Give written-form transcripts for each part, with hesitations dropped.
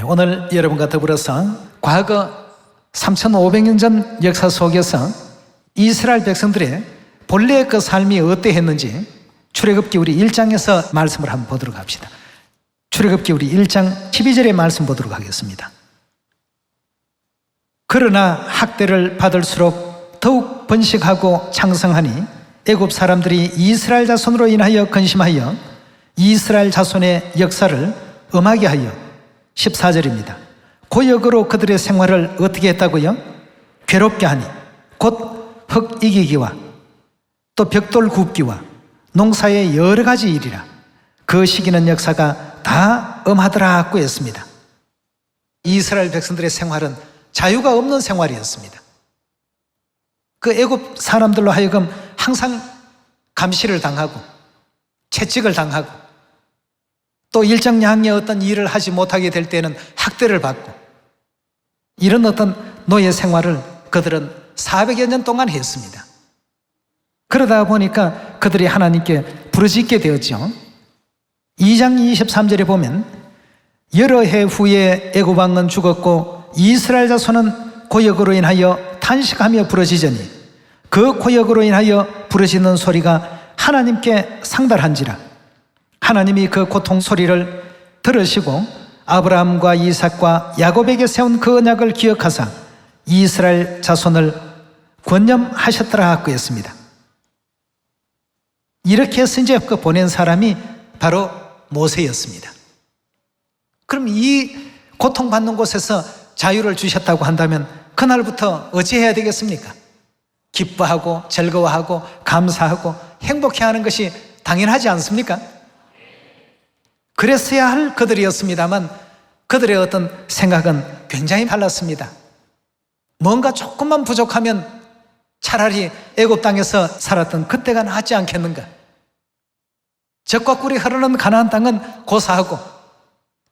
오늘 여러분과 더불어서 과거 3,500년 전 역사 속에서 이스라엘 백성들의 본래의 그 삶이 어떠했는지 출애굽기 우리 1장에서 말씀을 한번 보도록 합시다. 출애굽기 우리 1장 12절의 말씀 보도록 하겠습니다. 그러나 학대를 받을수록 더욱 번식하고 창성하니 애굽 사람들이 이스라엘 자손으로 인하여 근심하여 이스라엘 자손의 역사를 엄하게 하여 14절입니다. 고역으로 그들의 생활을 어떻게 했다고요? 괴롭게 하니 곧 흙 이기기와 또 벽돌 굽기와 농사의 여러 가지 일이라. 그 시기는 역사가 다 엄하더라고 했습니다. 이스라엘 백성들의 생활은 자유가 없는 생활이었습니다. 그 애굽 사람들로 하여금 항상 감시를 당하고 채찍을 당하고 또 일정량의 어떤 일을 하지 못하게 될 때는 학대를 받고 이런 어떤 노예 생활을 그들은 400여 년 동안 했습니다. 그러다 보니까 그들이 하나님께 부르짖게 되었죠. 2장 23절에 보면 여러 해 후에 애굽 왕은 죽었고 이스라엘 자손은 고역으로 인하여 탄식하며 부르짖으니 그 고역으로 인하여 부르짖는 소리가 하나님께 상달한지라. 하나님이 그 고통 소리를 들으시고 아브라함과 이삭과 야곱에게 세운 그 언약을 기억하사 이스라엘 자손을 권념하셨더라 하고 했습니다. 이렇게 해서 이제 그 보낸 사람이 바로 모세였습니다. 그럼 이 고통받는 곳에서 자유를 주셨다고 한다면 그날부터 어찌해야 되겠습니까? 기뻐하고 즐거워하고 감사하고 행복해하는 것이 당연하지 않습니까? 그랬어야 할 그들이었습니다만 그들의 어떤 생각은 굉장히 달랐습니다. 뭔가 조금만 부족하면 차라리 애굽 땅에서 살았던 그때가 낫지 않겠는가? 젖과 꿀이 흐르는 가나안 땅은 고사하고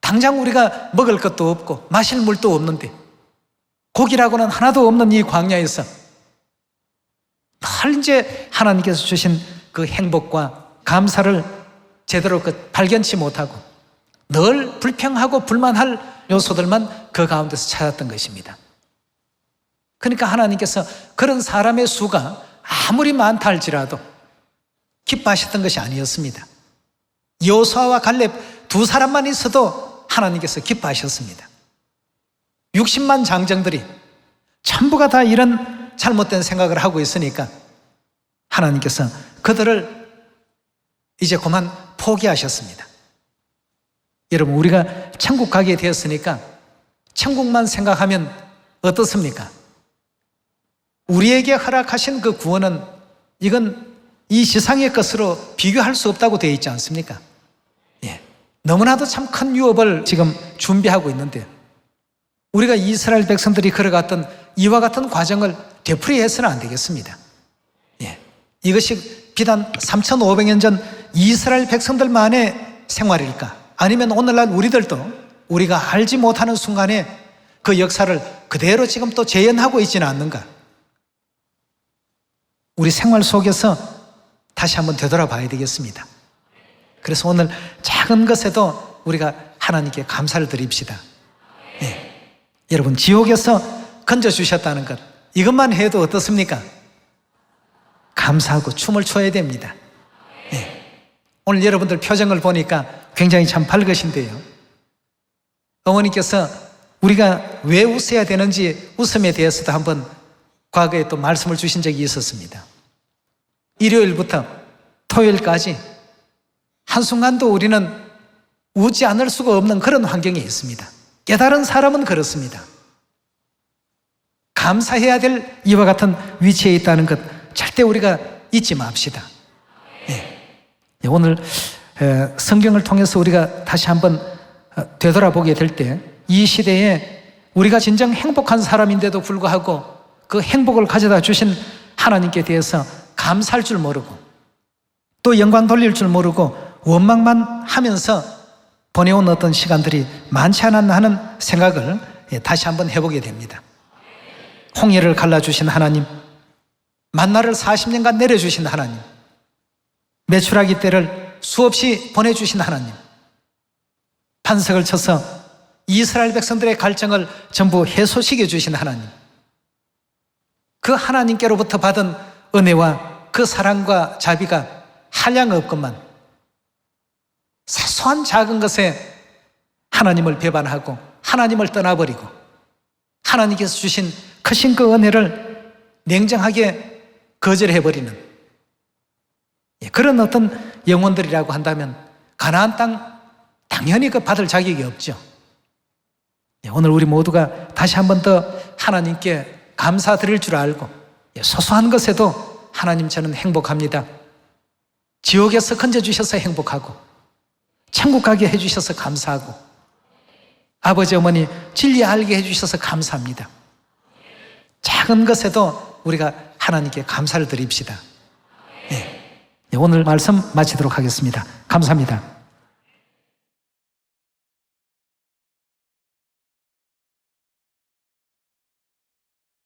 당장 우리가 먹을 것도 없고 마실 물도 없는데 고기라고는 하나도 없는 이 광야에서 늘 이제 하나님께서 주신 그 행복과 감사를 제대로 발견치 못하고 늘 불평하고 불만할 요소들만 그 가운데서 찾았던 것입니다. 그러니까 하나님께서 그런 사람의 수가 아무리 많다 할지라도 기뻐하셨던 것이 아니었습니다. 여호수아와 갈렙 두 사람만 있어도 하나님께서 기뻐하셨습니다. 60만 장정들이 전부가 다 이런 잘못된 생각을 하고 있으니까 하나님께서 그들을 이제 그만 포기하셨습니다. 여러분, 우리가 천국 가게 되었으니까 천국만 생각하면 어떻습니까? 우리에게 허락하신 그 구원은 이건 이 세상의 것으로 비교할 수 없다고 되어 있지 않습니까? 예. 너무나도 참 큰 유업을 지금 준비하고 있는데 우리가 이스라엘 백성들이 걸어갔던 이와 같은 과정을 되풀이해서는 안 되겠습니다. 예. 이것이 비단 3,500년 전 이스라엘 백성들만의 생활일까? 아니면 오늘날 우리들도 우리가 알지 못하는 순간에 그 역사를 그대로 지금 또 재현하고 있지는 않는가? 우리 생활 속에서 다시 한번 되돌아봐야 되겠습니다. 그래서 오늘 작은 것에도 우리가 하나님께 감사를 드립시다. 네. 여러분, 지옥에서 건져주셨다는 것, 이것만 해도 어떻습니까? 감사하고 춤을 춰야 됩니다. 네. 오늘 여러분들 표정을 보니까 굉장히 참 밝으신데요. 어머니께서 우리가 왜 웃어야 되는지 웃음에 대해서도 한번 과거에 또 말씀을 주신 적이 있었습니다. 일요일부터 토요일까지 한순간도 우리는 웃지 않을 수가 없는 그런 환경에 있습니다. 깨달은 사람은 그렇습니다. 감사해야 될 이와 같은 위치에 있다는 것 절대 우리가 잊지 맙시다. 네. 오늘 성경을 통해서 우리가 다시 한번 되돌아보게 될 때 이 시대에 우리가 진정 행복한 사람인데도 불구하고 그 행복을 가져다 주신 하나님께 대해서 감사할 줄 모르고 또 영광 돌릴 줄 모르고 원망만 하면서 보내온 어떤 시간들이 많지 않았나 하는 생각을 다시 한번 해보게 됩니다. 홍해를 갈라주신 하나님, 만나를 40년간 내려주신 하나님, 메추라기 때를 수없이 보내주신 하나님, 반석을 쳐서 이스라엘 백성들의 갈증을 전부 해소시켜 주신 하나님, 그 하나님께로부터 받은 은혜와 그 사랑과 자비가 한량 없건만 사소한 작은 것에 하나님을 배반하고 하나님을 떠나버리고 하나님께서 주신 크신 그 은혜를 냉정하게 거절해버리는 그런 어떤 영혼들이라고 한다면 가나안 땅 당연히 그 받을 자격이 없죠. 오늘 우리 모두가 다시 한 번 더 하나님께 감사드릴 줄 알고 소소한 것에도 하나님 저는 행복합니다. 지옥에서 건져주셔서 행복하고 천국 가게 해주셔서 감사하고 아버지 어머니 진리 알게 해주셔서 감사합니다. 작은 것에도 우리가 하나님께 감사를 드립시다. 오늘 말씀 마치도록 하겠습니다. 감사합니다.